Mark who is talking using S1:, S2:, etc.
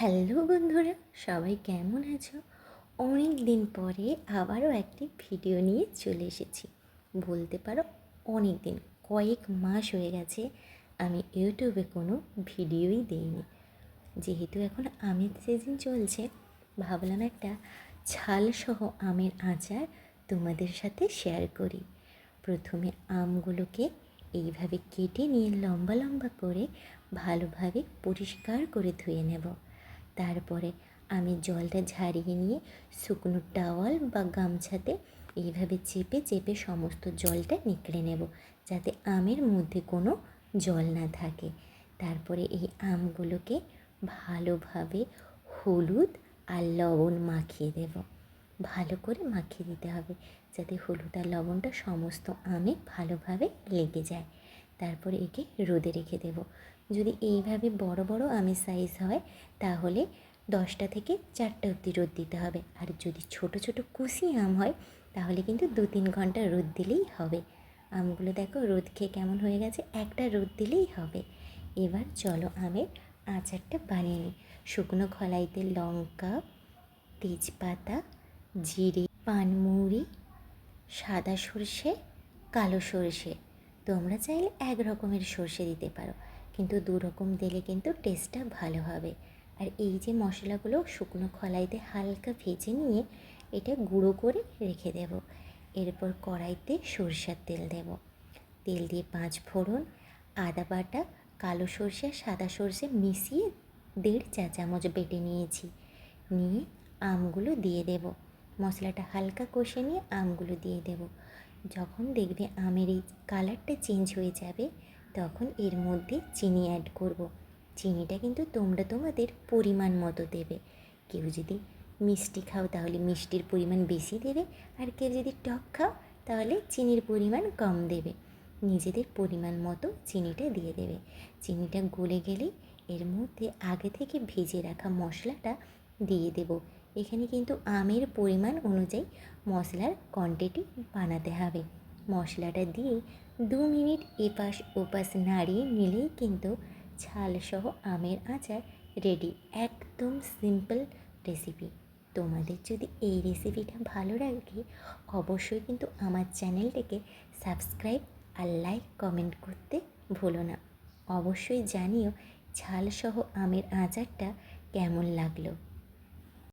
S1: Hello বন্ধুরা, সবাই কেমন আছো? অনেক দিন পরে আবারও একটি ভিডিও নিয়ে চলে এসেছি। বলতে পারো অনেক দিন, কয়েক মাস হয়ে গেছে আমি ইউটিউবে কোনো ভিডিওই দিইনি। যেহেতু এখন আমের সিজন চলছে, ভাবলাম একটা ছালসহ আমের আচার তোমাদের সাথে শেয়ার করি। প্রথমে আমগুলোকে এইভাবে কেটে নিয়ে লম্বা লম্বা করে ভালোভাবে পরিষ্কার করে ধুয়ে নেব। তারপরে আমি জলটা ঝারিয়ে নিয়ে শুকনো টাওয়াল বা গামছাতে এইভাবে চেপে চেপে সমস্ত জলটা নিকড়ে নেব, যাতে আমের মধ্যে কোনো জল না থাকে। তারপরে এই আমগুলোকে ভালোভাবে হলুদ আর লবণ মাখিয়ে দেব। ভালো করে মাখিয়ে দিতে হবে, যাতে হলুদ আর লবণটা সমস্ত আমে ভালোভাবে লেগে যায়। তারপরে একে রোদে রেখে দেব। যদি এইভাবে বড় বড় আমের সাইজ হয় তাহলে 10টা থেকে 4টা অবধি রোদ দিতে হবে। আর যদি ছোট ছোট কুশি আম হয় তাহলে কিন্তু 2-3 ঘন্টা রোদ দিলেই হবে। আমগুলো দেখো রোদ খেয়ে কেমন হয়ে গেছে, একটা রোদ দিলেই হবে। এবার চলো আমের আচারটা বানিয়ে নিই। শুকনো খলাইতে লঙ্কা, তেজপাতা, জিরে, পানমৌরি, সাদা সর্ষে, কালো সর্ষে, তোমরা চাইলে এক রকমের সর্ষে দিতে পারো, কিন্তু 2 রকম দিলে কিন্তু টেস্টটা ভালো হবে। আর এই যে মশলাগুলো শুকনো খলাইতে হালকা ভেজে নিয়ে এটা গুঁড়ো করে রেখে দেব। এরপর কড়াইতে সরষের তেল দেব। তেল দিয়ে 5 ফোড়ন, আদা বাটা, কালো সর্ষে, সাদা সর্ষে মিশিয়ে 1.5 চা চামচ বেটে নিয়েছি। নিয়ে আমগুলো দিয়ে দেব। মশলাটা হালকা কষে নিয়ে আমগুলো দিয়ে দেব। যখন দেখবে আমের এই কালারটা চেঞ্জ হয়ে যাবে তখন এর মধ্যে চিনি অ্যাড করব। চিনিটা কিন্তু তোমরা তোমাদের পরিমাণ মতো দেবে। কেউ যদি মিষ্টি খাও তাহলে মিষ্টির পরিমাণ বেশি দেবে, আর কেউ যদি টক খাও তাহলে চিনির পরিমাণ কম দেবে। নিজেদের পরিমাণ মতো চিনিটা দিয়ে দেবে। চিনিটা গলে গেলে এর মধ্যে আগে থেকে ভেজে রাখা মশলাটা দিয়ে দেব। এখানে কিন্তু আমের পরিমাণ অনুযায়ী মশলার কোয়ান্টিটি বানাতে হবে। মশলাটা দিয়ে 2 মিনিট এপাশ ওপাশ নাড়িয়ে নিলেই কিন্তু ছালসহ আমের আচার রেডি। একদম সিম্পল রেসিপি। তোমাদের যদি এই রেসিপিটা ভালো লাগে অবশ্যই কিন্তু আমার চ্যানেলটাকে সাবস্ক্রাইব আর লাইক কমেন্ট করতে ভুলো না। অবশ্যই জানিও ছালসহ আমের আচারটা কেমন লাগলো।